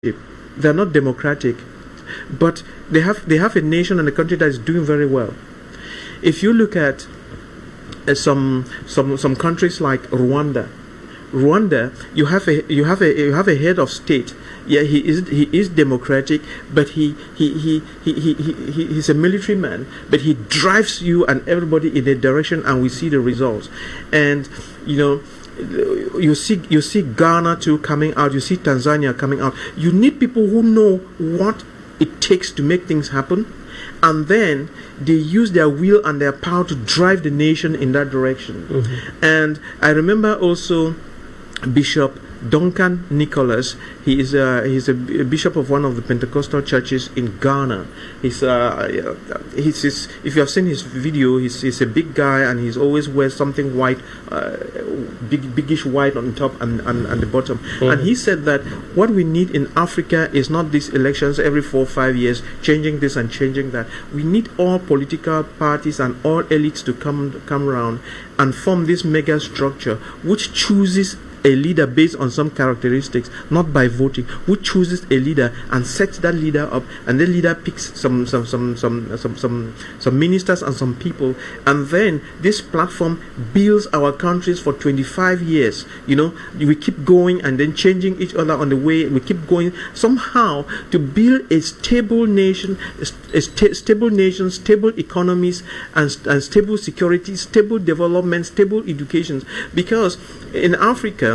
They're not democratic, but they have a nation and a country that is doing very well. If you look at some countries like Rwanda, you have a head of state. Yeah, he is democratic, but he's a military man, but he drives you and everybody in a direction, and we see the results. And you see Ghana too coming out. You see Tanzania coming out. You need people who know what it takes to make things happen, and then they use their will and their power to drive the nation in that direction. Mm-hmm. And I remember also Bishop Duncan Nicholas. He's a bishop of one of the Pentecostal churches in Ghana. He's if you have seen his video, he's a big guy, and he's always wears something white, biggish white on top and the bottom. Mm-hmm. And he said that what we need in Africa is not these elections every 4 or 5 years, changing this and changing that. We need all political parties and all elites to come around and form this mega structure which chooses a leader based on some characteristics, not by voting, who chooses a leader and sets that leader up, and the leader picks some ministers and some people, and then this platform builds our countries for 25 years. We keep going and then changing each other on the way. We keep going somehow to build a stable nation, stable economies, and stable security, stable development, stable education. Because in Africa,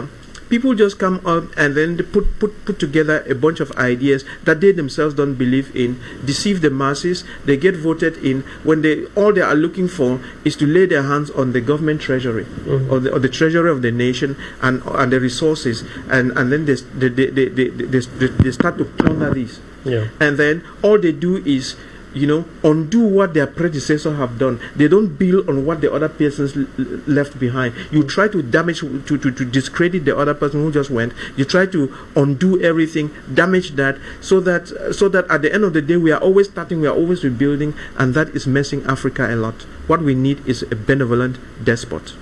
people just come up and then they put together a bunch of ideas that they themselves don't believe in, deceive the masses. They get voted in when all they are looking for is to lay their hands on the government treasury, mm-hmm. or the treasury of the nation and the resources, and then they start to plunder these. Yeah. And then all they do is undo what their predecessors have done. They don't build on what the other persons left behind. You try to damage, to discredit the other person who just went. You try to undo everything, damage that, so that at the end of the day, we are always starting, we are always rebuilding, and that is messing Africa a lot. What we need is a benevolent despot.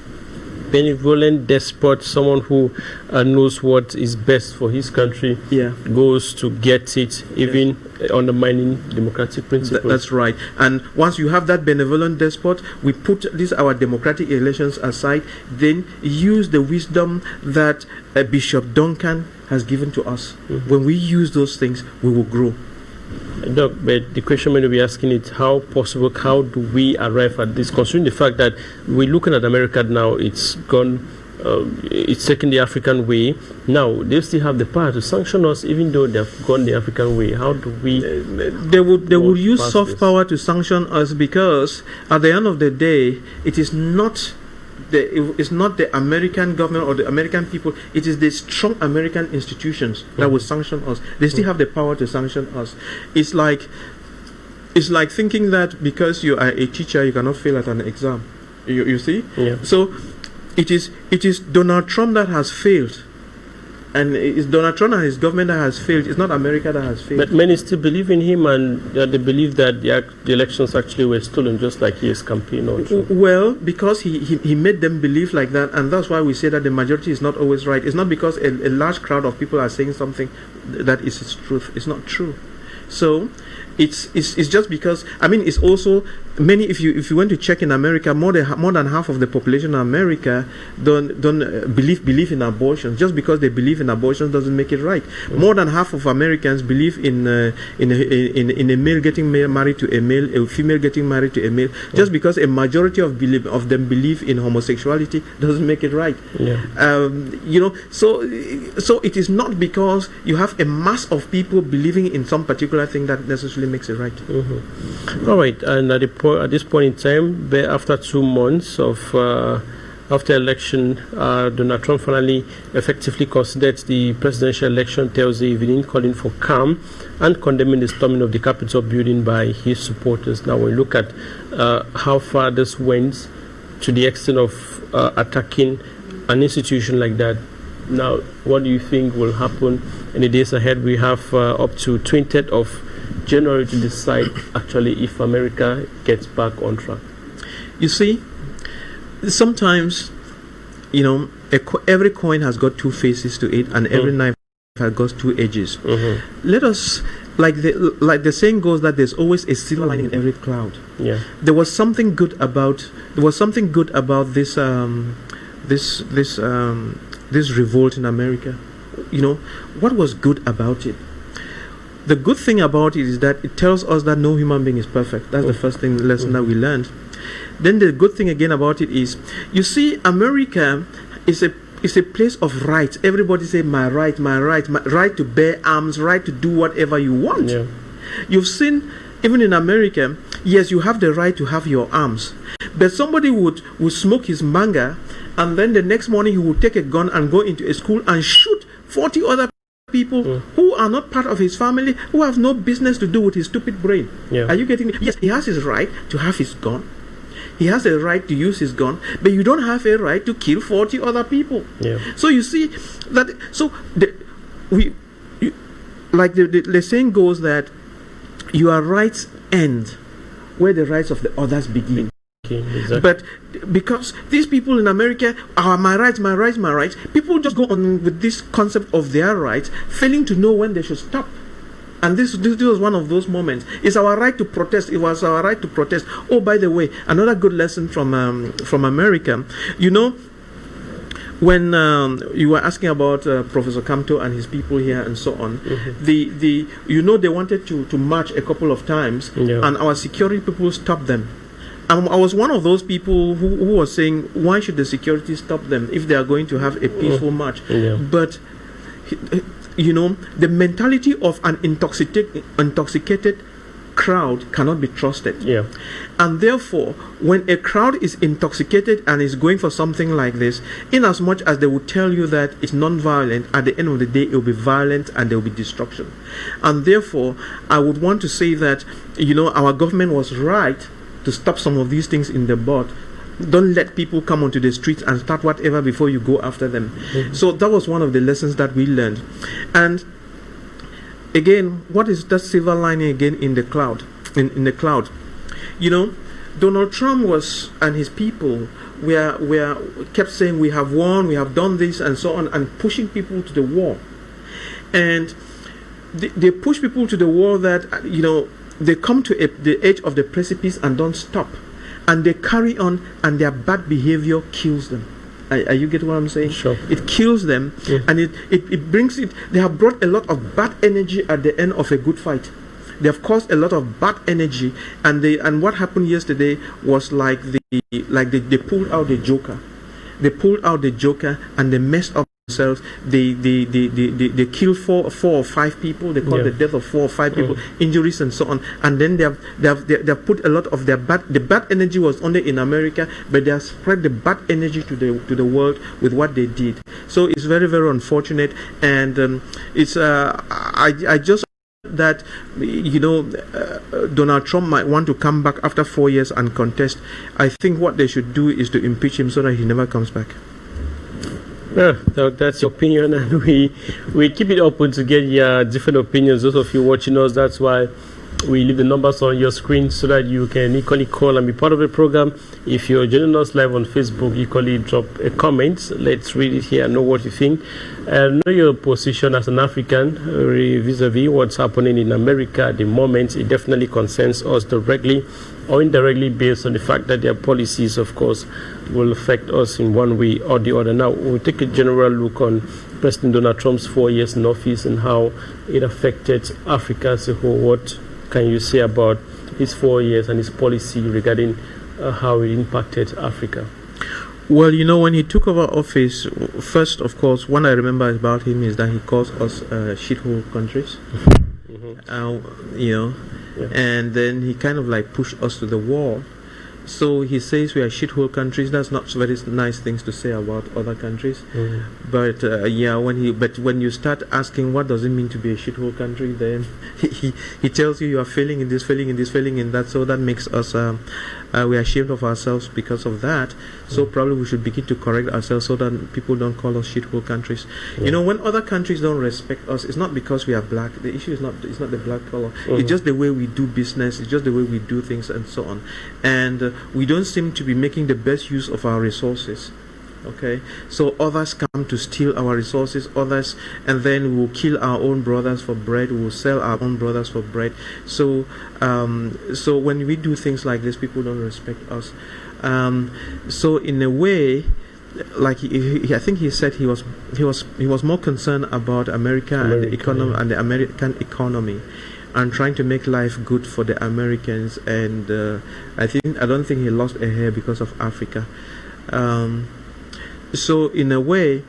Benevolent despot, someone who knows what is best for his country, goes to get it, even undermining democratic principles. That's right. And once you have that benevolent despot, we put our democratic elections aside, then use the wisdom that Bishop Duncan has given to us. Mm-hmm. When we use those things, we will grow. Doc, but the question may be asking is how do we arrive at this, considering the fact that we're looking at America now, it's gone, it's taken the African way. Now, they still have the power to sanction us, even though they've gone the African way. How do we... They would use soft power to sanction us, because at the end of the day, it's not the American government or the American people. It is the strong American institutions that will sanction us. They still have the power to sanction us. It's like thinking that because you are a teacher, you cannot fail at an exam. You see? Yeah. So it is Donald Trump that has failed. And it's Donald Trump and his government that has failed. It's not America that has failed. But many still believe in him, and they believe that the elections actually were stolen, just like his campaign. Well, because he made them believe like that, and that's why we say that the majority is not always right. It's not because a large crowd of people are saying something that is its truth. It's not true. So it's just because, it's also many. If you went to check in America, more than half of the population in America don't believe in abortion. Just because they believe in abortion doesn't make it right. Mm-hmm. More than half of Americans believe in a male getting married to a male, a female getting married to a male. Mm-hmm. Just because a majority of them believe in homosexuality doesn't make it right. Yeah. So it is not because you have a mass of people believing in some particular thing that necessarily makes it right. Mm-hmm. All right, and at this point in time, after 2 months of after election, Donald Trump finally effectively considered the presidential election Thursday evening, calling for calm and condemning the storming of the Capitol building by his supporters. Now, when we look at how far this went, to the extent of attacking an institution like that. Now, what do you think will happen in the days ahead? We have up to 20th of January to decide actually if America gets back on track. You see, sometimes, every coin has got two faces to it, and every knife has got two edges. Let us, like the saying goes, that there's always a silver lining in every cloud. Yeah. There was something good about this this revolt in America. You know, what was good about it? The good thing about it is that it tells us that no human being is perfect. That's the first lesson that we learned. Then the good thing again about it is, you see, America is a place of rights. Everybody say my right to bear arms, right to do whatever you want. Yeah. You've seen, even in America, yes, you have the right to have your arms, but somebody would smoke his manga, and then the next morning he would take a gun and go into a school and shoot 40 other people who are not part of his family, who have no business to do with his stupid brain. Yeah. Are you getting it? Yes, he has his right to have his gun. He has a right to use his gun, but you don't have a right to kill 40 other people. Yeah. So you see that. So the saying goes that your rights end where the rights of the others begin. Exactly. But because these people in America are my rights, people just go on with this concept of their rights, failing to know when they should stop. And this was one of those moments. It's our right to protest. It was our right to protest. Oh, by the way, another good lesson from America. You know, when you were asking about Professor Kamto and his people here and so on, they wanted to march a couple of times, and our security people stopped them. I was one of those people who was saying, why should the security stop them if they are going to have a peaceful march? But you know, the mentality of an intoxicated crowd cannot be trusted. Yeah. And therefore, when a crowd is intoxicated and is going for something like this, in as much as they will tell you that it's non-violent, at the end of the day it will be violent and there will be destruction. And therefore, I would want to say that, you know, our government was right to stop some of these things in the bud. Don't let people come onto the streets and start whatever before you go after them. So that was one of the lessons that we learned. And again, what is that silver lining again in the cloud? In the cloud, you know, Donald Trump and his people kept saying we have won, we have done this and so on, and pushing people to the wall. And they push people to the wall that, you know, they come to the edge of the precipice and don't stop. And they carry on, and their bad behavior kills them. Are you getting what I'm saying? Sure. It kills them, and it brings it. They have brought a lot of bad energy at the end of a good fight. They have caused a lot of bad energy, and what happened yesterday was like they pulled out the Joker. They pulled out the Joker and they messed up themselves. They killed four or five people. They caused the death of 4 or 5 people, injuries and so on. And then they have put a lot of the bad energy was only in America, but they have spread the bad energy to the world with what they did. So it's very, very unfortunate, and it's I just that, you know, Donald Trump might want to come back after 4 years and contest. I think what they should do is to impeach him so that he never comes back. Yeah, that's your opinion, and we keep it open to get your different opinions. Those of you watching us, that's why we leave the numbers on your screen so that you can equally call and be part of the program. If you're joining us live on Facebook, equally drop a comment. Let's read it here and know what you think. And know your position as an African vis-a-vis what's happening in America at the moment. It definitely concerns us directly or indirectly based on the fact that their policies, of course, will affect us in one way or the other. Now, we'll take a general look on President Donald Trump's 4 years in office and how it affected Africa as a whole. What can you say about his 4 years and his policy regarding how it impacted Africa? Well, you know, when he took over office, first, of course, one I remember about him is that he calls us shithole countries. You know, and then he kind of like pushed us to the wall. So he says we are shithole countries. That's not very nice things to say about other countries. But when you start asking what does it mean to be a shithole country, then he tells you are failing in this, failing in this, failing in that. So that makes us we are ashamed of ourselves because of that. So probably we should begin to correct ourselves so that people don't call us shithole countries. You know, when other countries don't respect us, it's not because we are black. The issue is not the black color. It's just the way we do business. It's just the way we do things and so on. And we don't seem to be making the best use of our resources. Okay, so others come to steal our resources, others, and then we'll kill our own brothers for bread. We'll sell our own brothers for bread. So, so when we do things like this, people don't respect us. So in a way, like I think he said he was more concerned about America and the economy and the American economy, and trying to make life good for the Americans. And I don't think he lost a hair because of Africa. So in a way,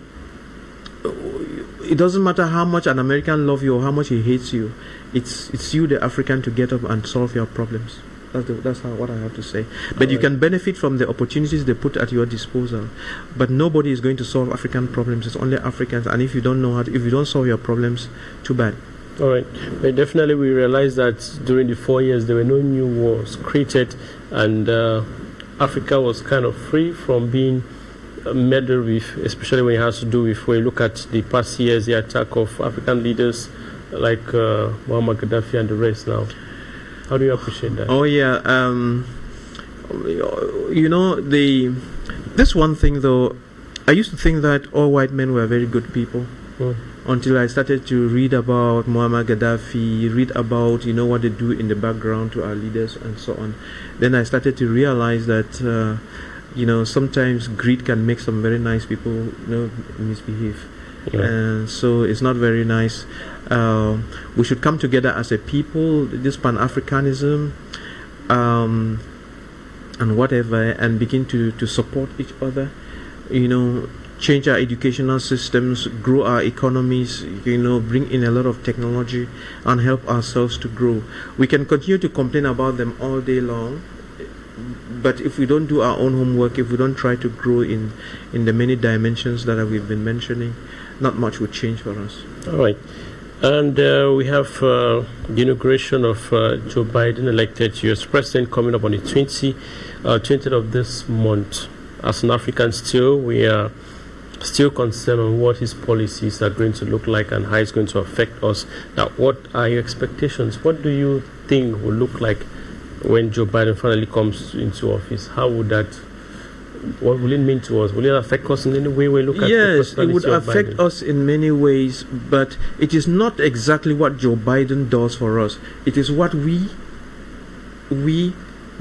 it doesn't matter how much an American loves you or how much he hates you. It's you, the African, to get up and solve your problems. That's what I have to say. But you can benefit from the opportunities they put at your disposal. But nobody is going to solve African problems. It's only Africans. And if you don't know if you don't solve your problems, too bad. All right. But definitely we realized that during the 4 years there were no new wars created, and Africa was kind of free from being meddled with, especially when it has to do with, when you look at the past years, the attack of African leaders like Muammar Gaddafi and the rest now. How do you appreciate that? Oh yeah, you know, this one thing though, I used to think that all white men were very good people. Until I started to read about Muammar Gaddafi, read about, you know, what they do in the background to our leaders and so on. Then I started to realize that you know, sometimes greed can make some very nice people, you know, misbehave. And so it's not very nice. We should come together as a people, this Pan-Africanism and whatever, and begin to support each other, you know, change our educational systems, grow our economies, you know, bring in a lot of technology and help ourselves to grow. We can continue to complain about them all day long, but if we don't do our own homework, if we don't try to grow in the many dimensions that we've been mentioning, not much would change for us. All right. And we have the inauguration of Joe Biden, elected US president, coming up on the 20th of this month. As an African still, we are still concerned on what his policies are going to look like and how it's going to affect us. Now, what are your expectations? What do you think will look like when Joe Biden finally comes into office? How would that, what will it mean to us? Will it affect us in any way we look at? Yes, it would affect us in many ways, but it is not exactly what Joe Biden does for us. It is what we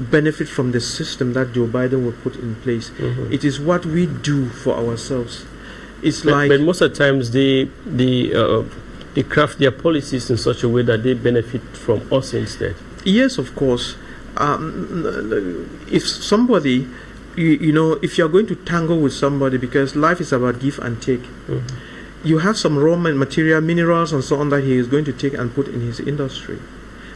benefit from the system that Joe Biden will put in place. It is what we do for ourselves. It's but most of the times they craft their policies in such a way that they benefit from us instead. Yes, of course. If somebody, you know, if you're going to tangle with somebody, because life is about give and take, you have some raw material, minerals and so on that he is going to take and put in his industry,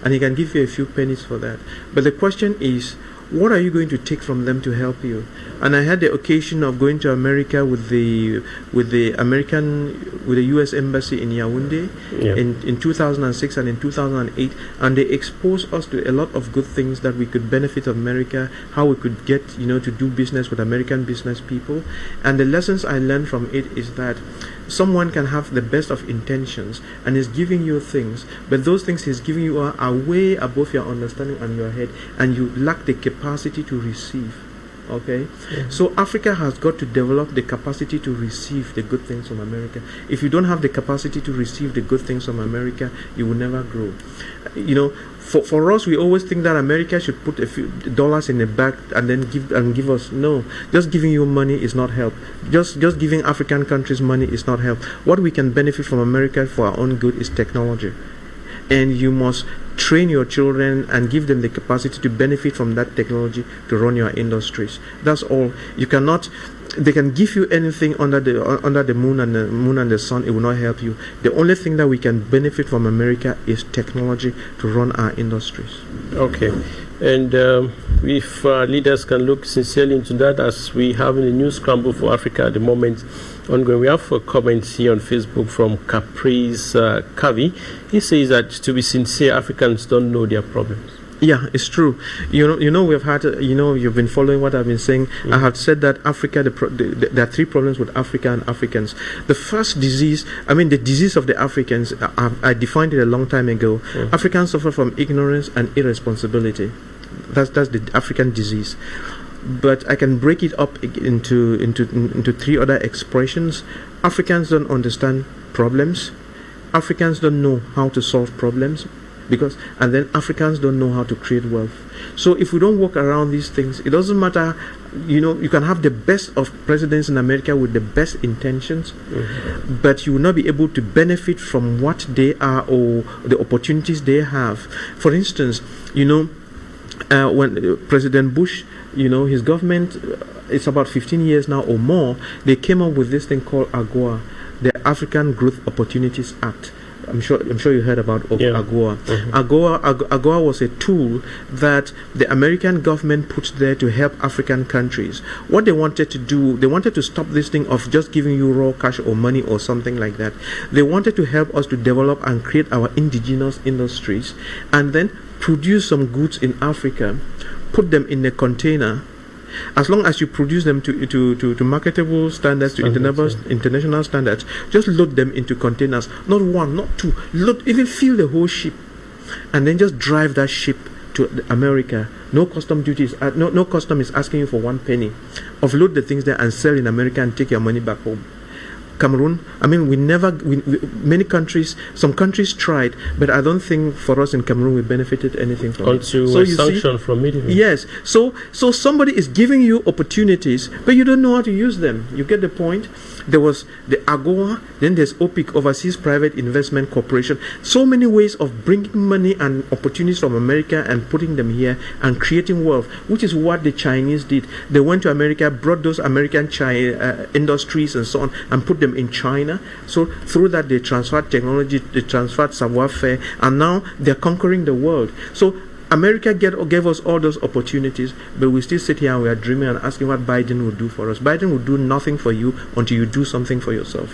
and he can give you a few pennies for that. But the question is, what are you going to take from them to help you? And I had the occasion of going to America with the U.S. Embassy in Yaoundé in 2006 and in 2008, and they exposed us to a lot of good things that we could benefit America, how we could get, you know, to do business with American business people. And the lessons I learned from it is that someone can have the best of intentions and is giving you things, but those things he's giving you are way above your understanding and your head, and you lack the capacity to receive. Okay, so Africa has got to develop the capacity to receive the good things from America. If you don't have the capacity to receive the good things from America, you will never grow. You know, for us, we always think that America should put a few dollars in the bag and then give us. No, just giving you money is not help. Just giving African countries money is not help. What we can benefit from America for our own good is technology, and you must train your children and give them the capacity to benefit from that technology to run your industries. That's all. You cannot. They can give you anything under the moon and the sun. It will not help you. The only thing that we can benefit from America is technology to run our industries. Okay, and if leaders can look sincerely into that, as we have in the news scramble for Africa at the moment ongoing. We have a comment here on Facebook from Caprice Kavi. He says that, to be sincere, Africans don't know their problems. Yeah, it's true. You know, we've had, you've been following what I've been saying. I have said that Africa, there are three problems with Africa and Africans. The first disease, the disease of the Africans, I defined it a long time ago. Africans suffer from ignorance and irresponsibility. That's the African disease. but I can break it up into three other expressions. Africans don't understand problems. Africans don't know how to solve problems, and then Africans don't know how to create wealth. So if we don't work around these things, it doesn't matter. You can have the best of presidents in America with the best intentions, but you will not be able to benefit from what they are or the opportunities they have. For instance, when President Bush, his government, it's about 15 years now or more, they came up with this thing called AGOA, the African Growth Opportunities Act. I'm sure you heard about AGOA. AGOA was a tool that the American government put there to help African countries. What they wanted to do, they wanted to stop this thing of just giving you raw cash or money or something like that. They wanted to help us to develop and create our indigenous industries, and then produce some goods in Africa, put them in a container. As long as you produce them to marketable standards, to international standards, just load them into containers. Not one, not two. Even fill the whole ship, and then just drive that ship to America. No custom duties. No custom is asking you for 1 penny. Offload the things there and sell in America and take your money back home. Cameroon, many countries, some countries tried, but I don't think for us in Cameroon we benefited anything from it. So you sanction from it. Yes. So somebody is giving you opportunities, but you don't know how to use them. You get the point? There was the AGOA, then there's OPIC, Overseas Private Investment Corporation. So many ways of bringing money and opportunities from America and putting them here and creating wealth, which is what the Chinese did. They went to America, brought those American industries and so on, and put them in China. So through that they transferred technology, they transferred savoir-faire, and now they're conquering the world. So America gave us all those opportunities, but we still sit here and we are dreaming and asking what Biden will do for us. Biden will do nothing for you until you do something for yourself.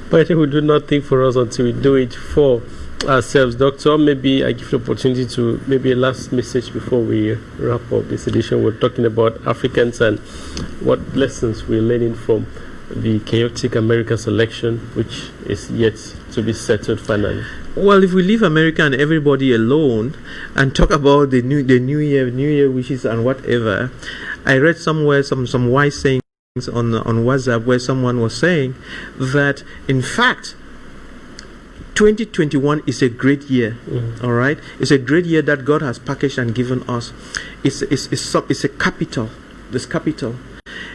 Biden will do nothing for us until we do it for ourselves. Doctor, maybe I give the opportunity to maybe a last message before we wrap up this edition. We're talking about Africans and what lessons we're learning from the chaotic America's election, which is yet to be settled finally. Well, if we leave America and everybody alone and talk about the new year wishes and whatever, I read somewhere some wise sayings on WhatsApp where someone was saying that in fact 2021 is a great year. All right, it's a great year that God has packaged and given us. It's a capital. This capital.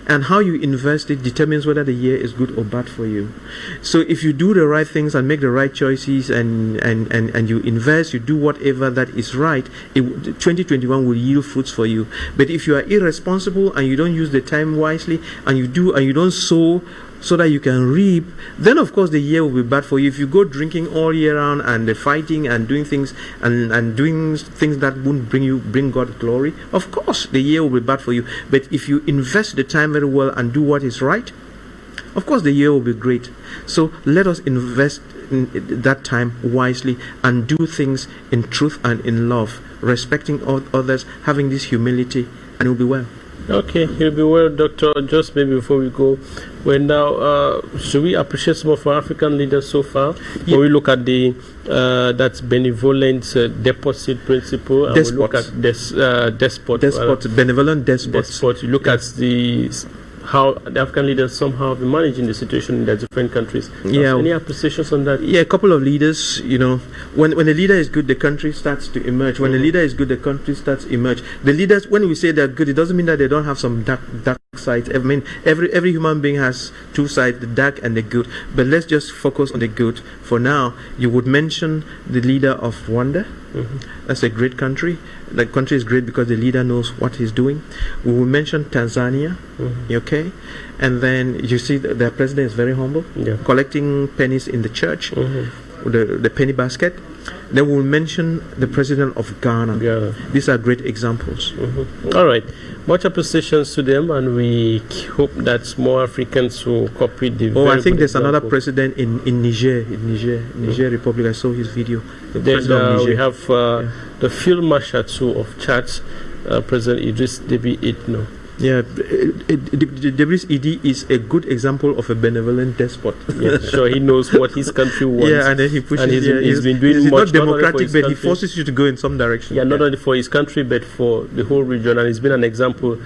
And how you invest it determines whether the year is good or bad for you. So if you do the right things and make the right choices and you invest, you do whatever that is right, 2021 will yield fruits for you. But if you are irresponsible and you don't use the time wisely and you don't sow so that you can reap, then of course the year will be bad for you. If you go drinking all year round and fighting and doing things and doing things that won't bring God glory, of course the year will be bad for you. But if you invest the time very well and do what is right, of course the year will be great. So let us invest in that time wisely and do things in truth and in love, respecting others, having this humility, and it will be well. Okay, you'll be well, Doctor. Just maybe before we go, should we appreciate some of our African leaders so far? Yeah. When we look at the that's benevolent deposit principle, and we look at benevolent despots. You look at how the African leaders somehow have been managing the situation in their different countries. Yeah. Any appreciations on that? Yeah, a couple of leaders, when the leader is good, the country starts to emerge. When the leader is good, the country starts to emerge. The leaders, when we say they're good, it doesn't mean that they don't have some dark sides. I mean, every human being has two sides, the dark and the good. But let's just focus on the good for now. You would mention the leader of Rwanda. That's a great country. The country is great because the leader knows what he's doing. We will mention Tanzania, okay? And then you see the president is very humble, collecting pennies in the church, the penny basket. Then we'll mention the president of Ghana. These are great examples. All right. Much appreciations to them, and we hope that more Africans will copy the I think there's another president in Niger Republic. I saw his video. We have the Field Marshal of Chad, President Idris Deby Itno. Yeah, the WSED is a good example of a benevolent despot. Yeah, sure, he knows what his country wants. Yeah, and then he pushes. And he's been doing he's much. not democratic, not but he forces you to go in some direction. Yeah, not only for his country, but for the whole region. And he's been an example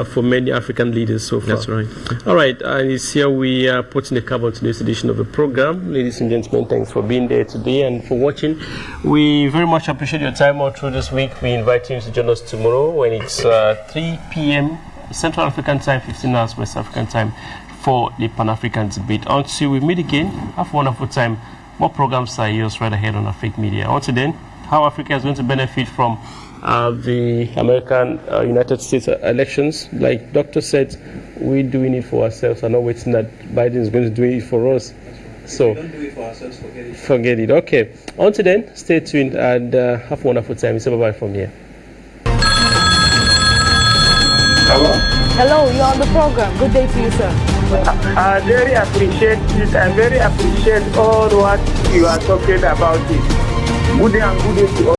for many African leaders so far. That's right. All right, and it's here we are putting the cover to this edition of the program. Ladies and gentlemen, thanks for being there today and for watching. We very much appreciate your time all through this week. We invite you to join us tomorrow when it's 3 p.m. Central African time, 15 hours West African time for the Pan-African debate. Until we meet again, have a wonderful time. More programs are yours right ahead on Africa Media. Until then, how Africa is going to benefit from the American United States elections. Like Doctor said, we're doing it for ourselves and not waiting that Biden is going to do it for us. So, we don't do it for ourselves, forget it. Forget it. Okay. Until then, stay tuned and have a wonderful time. Say bye-bye from here. Hello? Hello, you're on the program. Good day to you, sir. I very appreciate it. I very appreciate all what you are talking about it. Good day and good day to all.